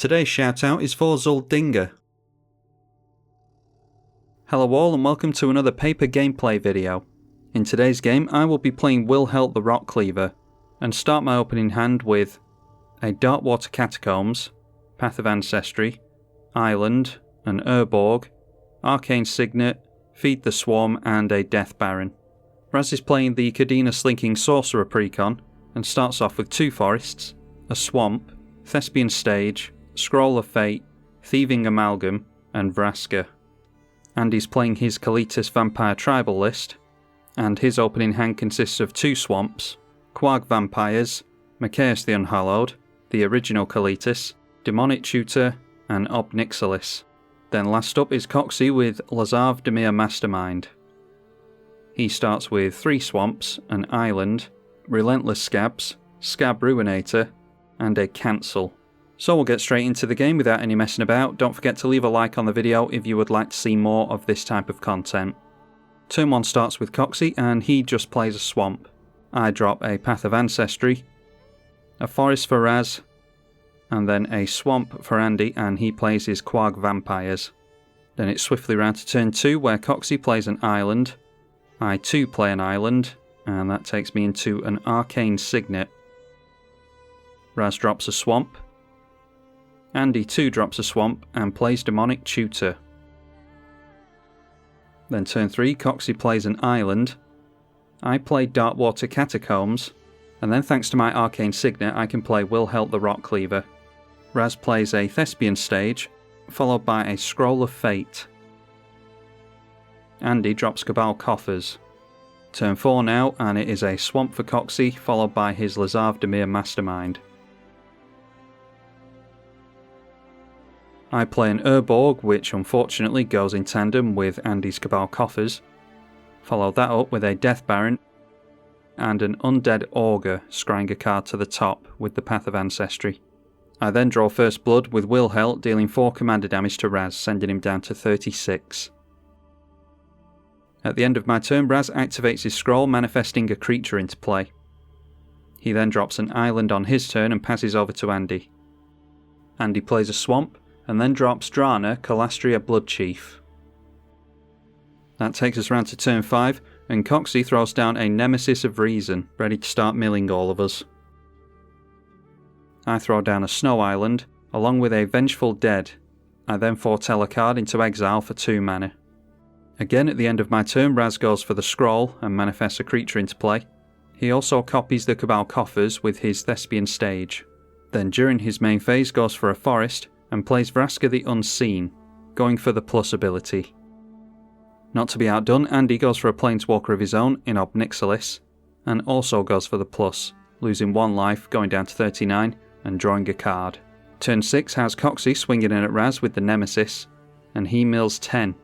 Today's shoutout is for Zuldinger. Hello all and welcome to another paper gameplay video. In today's game I will be playing Wilhelt the Rotcleaver and start my opening hand with a Darkwater Catacombs, Path of Ancestry, Island, an Urborg, Arcane Signet, Feed the Swarm and a Death Baron. Raz is playing the Kadena Slinking Sorcerer precon and starts off with 2 forests, a swamp, Thespian Stage, Scroll of Fate, Thieving Amalgam and Vraska. Andy's playing his Kalitas Vampire Tribal list, and his opening hand consists of 2 swamps, Quag Vampires, Macaeus the Unhallowed, the original Kalitas, Demonic Tutor and Ob Nixilis. Then last up is Coxie with Lazav Dimir Mastermind. He starts with 3 swamps, an island, Relentless Scabs, Scab Ruinator, and a Cancel. So we'll get straight into the game without any messing about. Don't forget to leave a like on the video if you would like to see more of this type of content. Turn 1 starts with Coxie and he just plays a swamp. I drop a Path of Ancestry, a forest for Raz, and then a swamp for Andy and he plays his Quag Vampires. Then it's swiftly round to turn 2 where Coxie plays an island. I too play an island and that takes me into an Arcane Signet. Raz drops a swamp. Andy too drops a swamp and plays Demonic Tutor. Then turn 3 Coxie plays an island. I play Darkwater Catacombs and then thanks to my Arcane Signet I can play Wilhelt the Rotcleaver. Raz plays a Thespian Stage, followed by a Scroll of Fate. Andy drops Cabal Coffers. Turn 4 now, and it is a swamp for Coxie, followed by his Lazav Dimir Mastermind. I play an Urborg, which unfortunately goes in tandem with Andy's Cabal Coffers. Follow that up with a Death Baron, and an Undead Augur, scrying a card to the top with the Path of Ancestry. I then draw First Blood with Wilhelt, dealing 4 commander damage to Raz, sending him down to 36. At the end of my turn, Raz activates his scroll, manifesting a creature into play. He then drops an island on his turn and passes over to Andy. Andy plays a swamp, and then drops Drana, Calastria Bloodchief. That takes us round to turn 5, and Coxie throws down a Nemesis of Reason, ready to start milling all of us. I throw down a Snow Island, along with a Vengeful Dead. I then foretell a card into exile for 2 mana. Again at the end of my turn, Raz goes for the scroll and manifests a creature into play. He also copies the Cabal Coffers with his Thespian Stage. Then during his main phase goes for a forest and plays Vraska the Unseen, going for the plus ability. Not to be outdone, Andy goes for a Planeswalker of his own in Ob Nixilis, and also goes for the plus, losing 1 life, going down to 39, and drawing a card. Turn 6 has Coxie swinging in at Raz with the Nemesis, and he mills 10.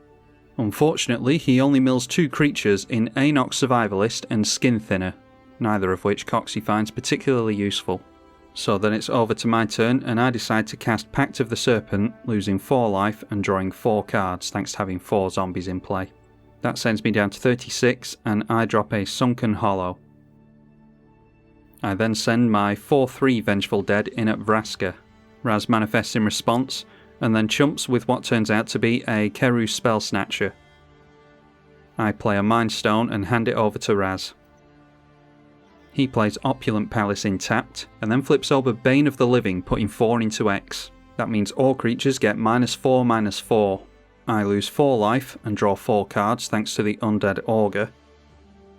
Unfortunately, he only mills 2 creatures in Anox Survivalist and Skin Thinner, neither of which Coxie finds particularly useful. So then it's over to my turn, and I decide to cast Pact of the Serpent, losing 4 life and drawing 4 cards thanks to having 4 zombies in play. That sends me down to 36, and I drop a Sunken Hollow. I then send my 4/3 Vengeful Dead in at Vraska. Raz manifests in response, and then chumps with what turns out to be a Keru Spell Snatcher. I play a Mind Stone and hand it over to Raz. He plays Opulent Palace in tapped, and then flips over Bane of the Living, putting 4 into X. That means all creatures get -4/-4. I lose 4 life and draw 4 cards thanks to the Undead Augur.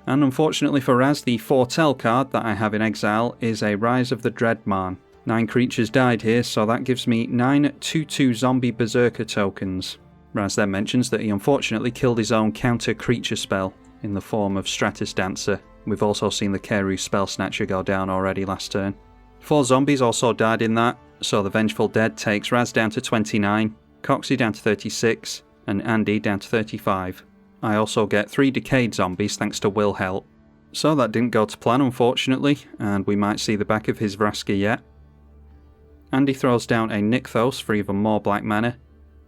And unfortunately for Raz, the Foretell card that I have in exile is a Rise of the Dreadman. 9 creatures died here, so that gives me 9 2/2 zombie berserker tokens. Raz then mentions that he unfortunately killed his own counter creature spell in the form of Stratus Dancer. We've also seen the Keru Spell Snatcher go down already last turn. 4 zombies also died in that, so the Vengeful Dead takes Raz down to 29, Coxie down to 36, and Andy down to 35. I also get 3 decayed zombies thanks to Wilhelt. So that didn't go to plan unfortunately, and we might see the back of his Vraska yet. Andy throws down a Nykthos for even more black mana,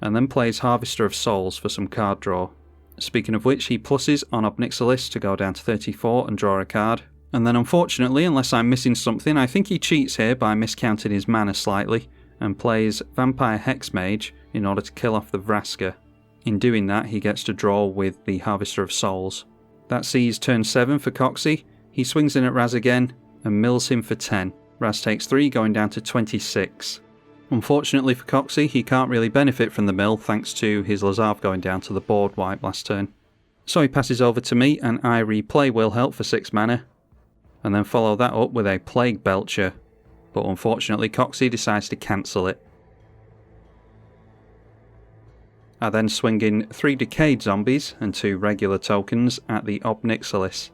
and then plays Harvester of Souls for some card draw. Speaking of which, he pluses on Ob Nixilis to go down to 34 and draw a card. And then unfortunately, unless I'm missing something, I think he cheats here by miscounting his mana slightly, and plays Vampire Hexmage in order to kill off the Vraska. In doing that, he gets to draw with the Harvester of Souls. That sees turn 7 for Coxie. He swings in at Raz again and mills him for 10. Raz takes 3, going down to 26. Unfortunately for Coxie, he can't really benefit from the mill thanks to his Lazav going down to the board wipe last turn. So he passes over to me and I replay Wilhelt for 6 mana, and then follow that up with a Plague Belcher, but unfortunately Coxie decides to cancel it. I then swing in 3 Decayed Zombies and 2 regular tokens at the Ob Nixilis,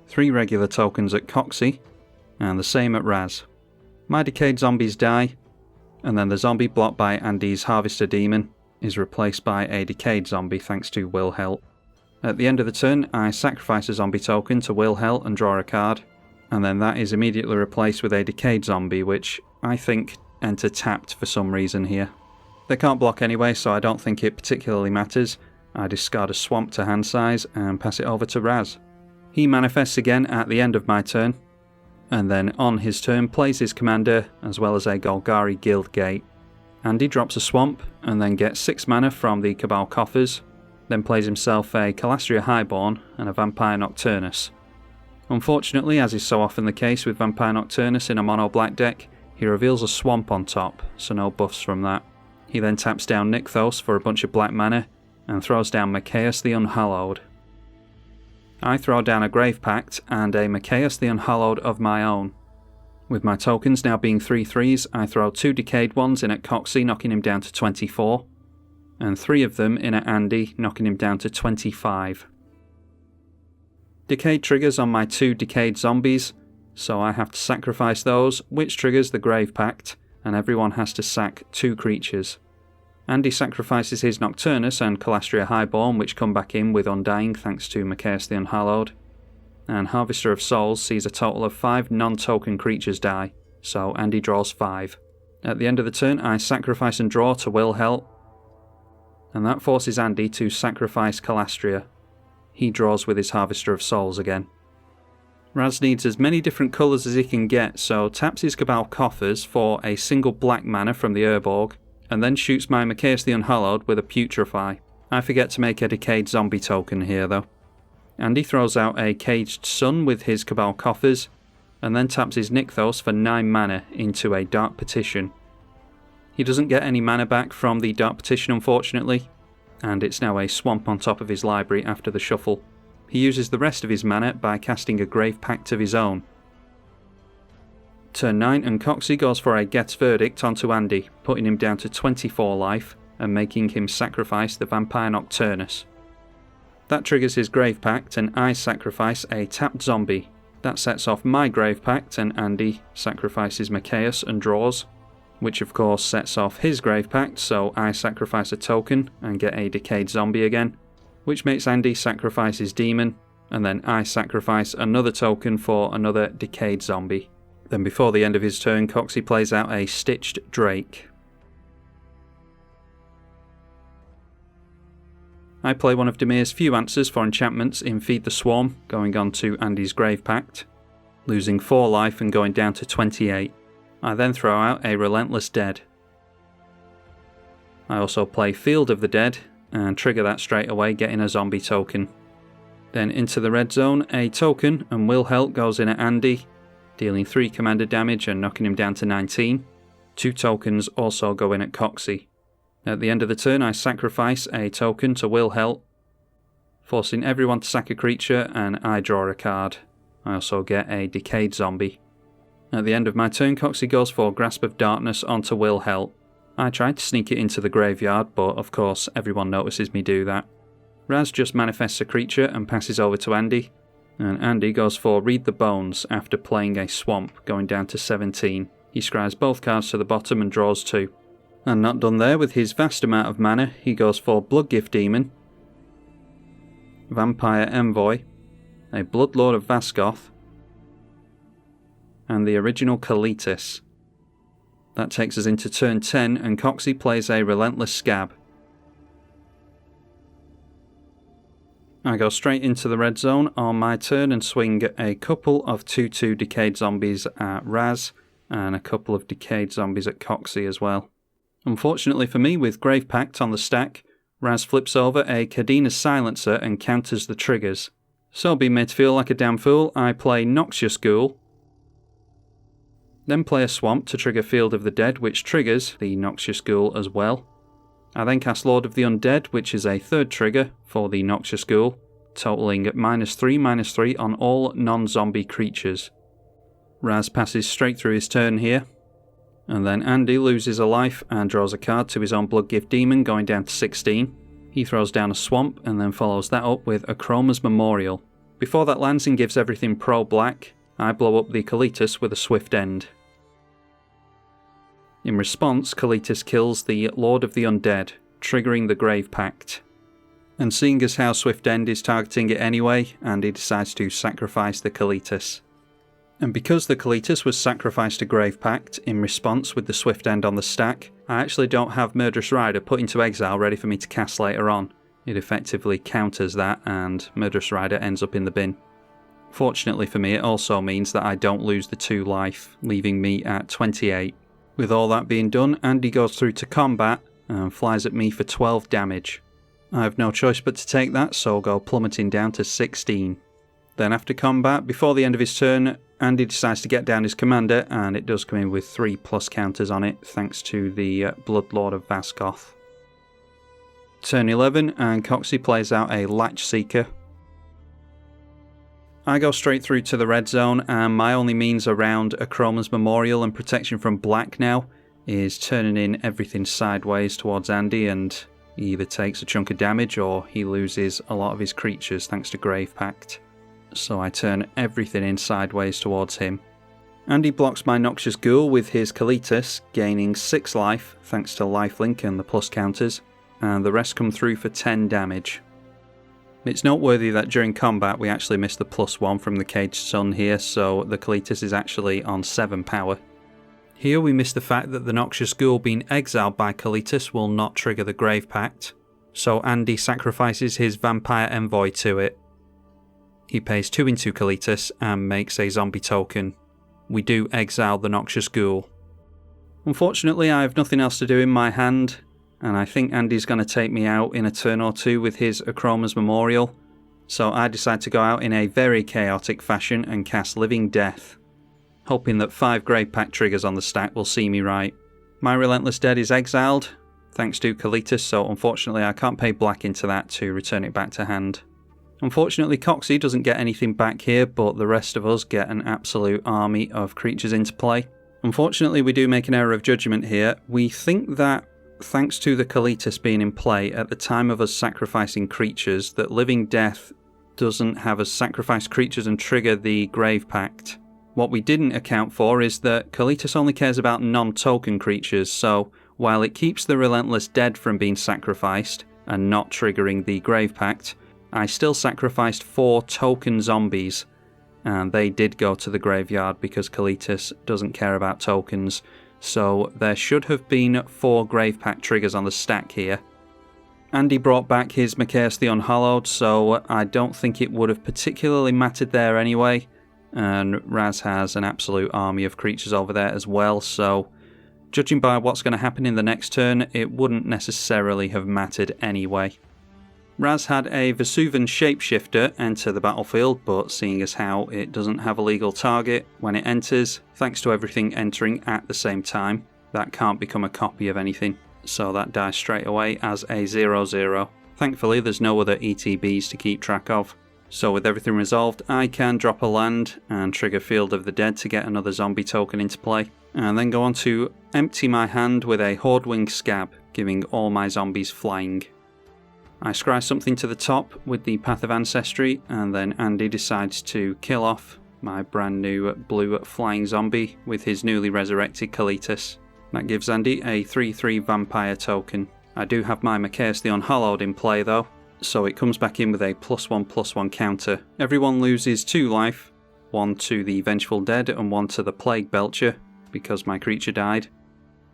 3 regular tokens at Coxie, and the same at Raz. My Decayed Zombies die, and then the zombie blocked by Andy's Harvester Demon is replaced by a Decayed Zombie thanks to Wilhelt. At the end of the turn, I sacrifice a zombie token to Wilhelt and draw a card, and then that is immediately replaced with a Decayed Zombie, which I think enter tapped for some reason here. They can't block anyway, so I don't think it particularly matters. I discard a Swamp to hand size and pass it over to Raz. He manifests again at the end of my turn, and then on his turn plays his commander as well as a Golgari Guild Gate. Andy drops a Swamp and then gets 6 mana from the Cabal Coffers, then plays himself a Kalastria Highborn and a Vampire Nocturnus. Unfortunately, as is so often the case with Vampire Nocturnus in a mono black deck, he reveals a Swamp on top, so no buffs from that. He then taps down Nykthos for a bunch of black mana and throws down Machaos the Unhallowed. I throw down a Grave Pact and a Machaos the Unhallowed of my own. With my tokens now being 3/3s, I throw 2 Decayed ones in at Coxie, knocking him down to 24, and 3 of them in at Andy, knocking him down to 25. Decayed triggers on my 2 Decayed Zombies, so I have to sacrifice those, which triggers the Grave Pact, and everyone has to sack 2 creatures. Andy sacrifices his Nocturnus and Kalastria Highborn, which come back in with Undying thanks to Machaos the Unhallowed, and Harvester of Souls sees a total of 5 non-token creatures die, so Andy draws 5. At the end of the turn, I sacrifice and draw to Wilhelt, and that forces Andy to sacrifice Kalastria. He draws with his Harvester of Souls again. Raz needs as many different colours as he can get, so taps his Cabal Coffers for a single black mana from the Urborg, and then shoots my Machaos the Unhallowed with a Putrefy. I forget to make a Decayed Zombie token here though. Andy throws out a Caged Sun with his Cabal Coffers, and then taps his Nykthos for 9 mana into a Dark Petition. He doesn't get any mana back from the Dark Petition unfortunately, and it's now a Swamp on top of his library after the shuffle. He uses the rest of his mana by casting a Grave Pact of his own. Turn 9 and Coxie goes for a Ghet's Verdict onto Andy, putting him down to 24 life and making him sacrifice the Vampire Nocturnus. That triggers his Grave Pact and I sacrifice a tapped zombie. That sets off my Grave Pact and Andy sacrifices Machaos and draws, which of course sets off his Grave Pact, so I sacrifice a token and get a Decayed Zombie again, which makes Andy sacrifice his Demon, and then I sacrifice another token for another Decayed Zombie. Then before the end of his turn, Coxie plays out a Stitched Drake. I play one of Dimir's few answers for enchantments in Feed the Swarm, going on to Andy's Grave Pact, losing 4 life and going down to 28. I then throw out a Relentless Dead. I also play Field of the Dead, and trigger that straight away, getting a zombie token. Then into the red zone, a token, and Wilhelt goes in at Andy, dealing 3 commander damage and knocking him down to 19. 2 tokens also go in at Coxie. At the end of the turn, I sacrifice a token to Wilhelt, forcing everyone to sack a creature, and I draw a card. I also get a Decayed Zombie. At the end of my turn, Coxie goes for Grasp of Darkness onto Wilhelt. I tried to sneak it into the graveyard, but of course everyone notices me do that. Raz just manifests a creature and passes over to Andy, and Andy goes for Read the Bones after playing a Swamp, going down to 17. He scries both cards to the bottom and draws 2. And not done there, with his vast amount of mana, he goes for Bloodgift Demon, Vampire Envoy, a Bloodlord of Vaskoth, and the original Kalitas. That takes us into turn 10, and Coxie plays a Relentless Scab. I go straight into the red zone on my turn and swing a couple of 2/2 Decayed Zombies at Raz, and a couple of decayed zombies at Coxie as well. Unfortunately for me, with Grave Pact on the stack, Raz flips over a Kadena Silencer and counters the triggers. So being made to feel like a damn fool, I play Noxious Ghoul, then play a Swamp to trigger Field of the Dead, which triggers the Noxious Ghoul as well. I then cast Lord of the Undead, which is a third trigger for the Noxious Ghoul, totaling -3/-3 on all non-zombie creatures. Raz passes straight through his turn here, and then Andy loses a life and draws a card to his own Bloodgift Demon, going down to 16. He throws down a Swamp and then follows that up with Akroma's Memorial. Before that lands and gives everything pro-black, I blow up the Kalitas with a Swift End. In response, Kalitas kills the Lord of the Undead, triggering the Grave Pact. And seeing as how Swift End is targeting it anyway, Andy decides to sacrifice the Kalitas. And because the Kalitas was sacrificed to Grave Pact in response with the Swift End on the stack, I actually don't have Murderous Rider put into exile ready for me to cast later on. It effectively counters that and Murderous Rider ends up in the bin. Fortunately for me, it also means that I don't lose the 2 life, leaving me at 28. With all that being done, Andy goes through to combat and flies at me for 12 damage. I have no choice but to take that, so go plummeting down to 16. Then after combat, before the end of his turn, Andy decides to get down his commander, and it does come in with 3+ counters on it, thanks to the Bloodlord of Vaskoth. Turn 11, and Coxie plays out a Latch Seeker. I go straight through to the red zone, and my only means around Akroma's Memorial and protection from black now is turning in everything sideways towards Andy, and he either takes a chunk of damage or he loses a lot of his creatures thanks to Grave Pact. So I turn everything in sideways towards him. Andy blocks my Noxious Ghoul with his Kalitas, gaining 6 life thanks to lifelink and the plus counters, and the rest come through for 10 damage. It's noteworthy that during combat we actually missed the +1 from the Caged Sun here, so the Kalitas is actually on 7 power. Here we miss the fact that the Noxious Ghoul being exiled by Kalitas will not trigger the Grave Pact, so Andy sacrifices his Vampire Envoy to it. He pays 2 into Kalitas and makes a zombie token. We do exile the Noxious Ghoul. Unfortunately, I have nothing else to do in my hand, and I think Andy's going to take me out in a turn or two with his Akroma's Memorial, so I decide to go out in a very chaotic fashion and cast Living Death, hoping that 5 Grave Pact triggers on the stack will see me right. My Relentless Dead is exiled, thanks to Kalitas, so unfortunately I can't pay black into that to return it back to hand. Unfortunately, Coxie doesn't get anything back here, but the rest of us get an absolute army of creatures into play. Unfortunately, we do make an error of judgment here. We think that, thanks to the Kalitas being in play at the time of us sacrificing creatures, that Living Death doesn't have us sacrifice creatures and trigger the Grave Pact. What we didn't account for is that Kalitas only cares about non-token creatures, so while it keeps the Relentless Dead from being sacrificed and not triggering the Grave Pact, I still sacrificed 4 token zombies, and they did go to the graveyard because Kalitas doesn't care about tokens, so there should have been 4 Grave Pact triggers on the stack here. Andy brought back his Machaos the Unhallowed, so I don't think it would have particularly mattered there anyway, and Raz has an absolute army of creatures over there as well, so judging by what's going to happen in the next turn, it wouldn't necessarily have mattered anyway. Raz had a Vesuvan Shapeshifter enter the battlefield, but seeing as how it doesn't have a legal target when it enters, thanks to everything entering at the same time, that can't become a copy of anything, so that dies straight away as a 0/0. Thankfully there's no other ETBs to keep track of, so with everything resolved I can drop a land and trigger Field of the Dead to get another zombie token into play, and then go on to empty my hand with a Hordewing Scab, giving all my zombies flying. I scry something to the top with the Path of Ancestry, and then Andy decides to kill off my brand new blue flying zombie with his newly resurrected Kalitas. That gives Andy a 3/3 vampire token. I do have my Machaos the Unhallowed in play though, so it comes back in with a +1/+1 counter. Everyone loses 2 life, 1 to the Vengeful Dead and 1 to the Plague Belcher, because my creature died.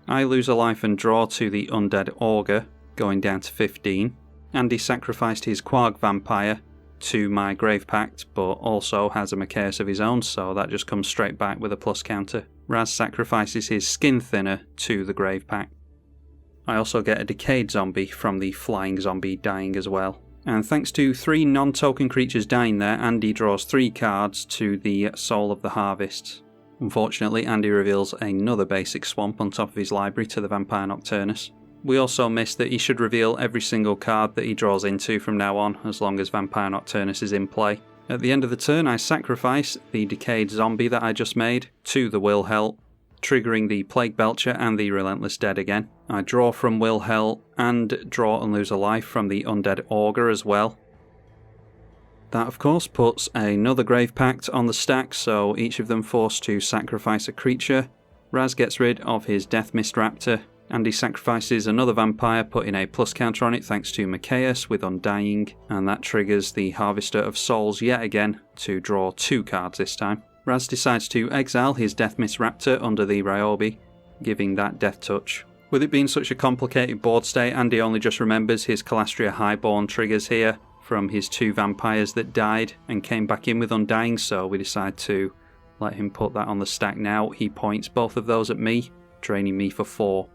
I lose a life and draw to the Undead Augur, going down to 15. Andy sacrificed his Quarg Vampire to my Grave Pact, but also has a Machaos of his own, so that just comes straight back with a plus counter. Raz sacrifices his skin thinner to the grave pack. I also get a decayed zombie from the flying zombie dying as well. And thanks to 3 non-token creatures dying there, Andy draws 3 cards to the Soul of the Harvest. Unfortunately, Andy reveals another basic swamp on top of his library to the Vampire Nocturnus. We also missed that he should reveal every single card that he draws into from now on, as long as Vampire Nocturnus is in play. At the end of the turn, I sacrifice the decayed zombie that I just made to the Wilhelt, triggering the Plague Belcher and the Relentless Dead again. I draw from Wilhelt and draw and lose a life from the Undead Augur as well. That of course puts another Grave Pact on the stack, so each of them forced to sacrifice a creature. Raz gets rid of his Death Mist Raptor, and he sacrifices another vampire, putting a plus counter on it thanks to Machias with Undying, and that triggers the Harvester of Souls yet again to draw 2 cards this time. Raz decides to exile his Death Mist Raptor under the Ryobi, giving that Death Touch. With it being such a complicated board state, Andy only just remembers his Calastria Highborn triggers here from his 2 vampires that died and came back in with Undying, so we decide to let him put that on the stack now. He points both of those at me, draining me for 4.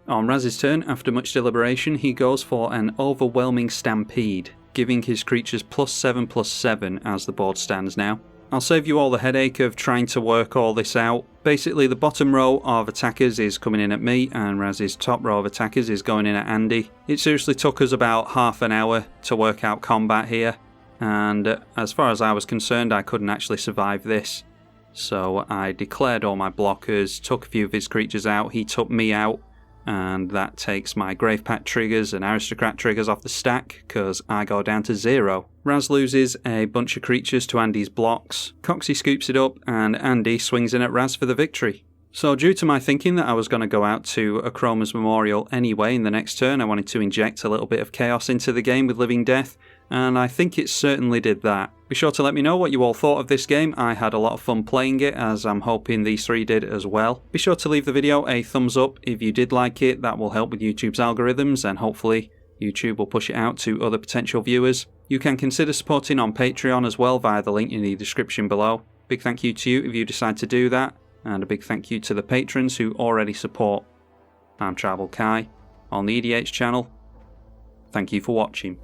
On Raz's turn, after much deliberation, he goes for an Overwhelming Stampede, giving his creatures +7/+7 as the board stands now. I'll save you all the headache of trying to work all this out. Basically, the bottom row of attackers is coming in at me, and Raz's top row of attackers is going in at Andy. It seriously took us about half an hour to work out combat here, and as far as I was concerned, I couldn't actually survive this. So I declared all my blockers, took a few of his creatures out, he took me out, and that takes my Grave Pact triggers and Aristocrat triggers off the stack, because I go down to 0. Raz loses a bunch of creatures to Andy's blocks, Coxie scoops it up, and Andy swings in at Raz for the victory. So due to my thinking that I was going to go out to a Chroma's Memorial anyway in the next turn, I wanted to inject a little bit of chaos into the game with Living Death, and I think it certainly did that. Be sure to let me know what you all thought of this game. I had a lot of fun playing it, as I'm hoping these 3 did as well. Be sure to leave the video a thumbs up if you did like it. That will help with YouTube's algorithms, and hopefully YouTube will push it out to other potential viewers. You can consider supporting on Patreon as well via the link in the description below. Big thank you to you if you decide to do that, and a big thank you to the patrons who already support. I'm tribalkai on the EDH channel. Thank you for watching.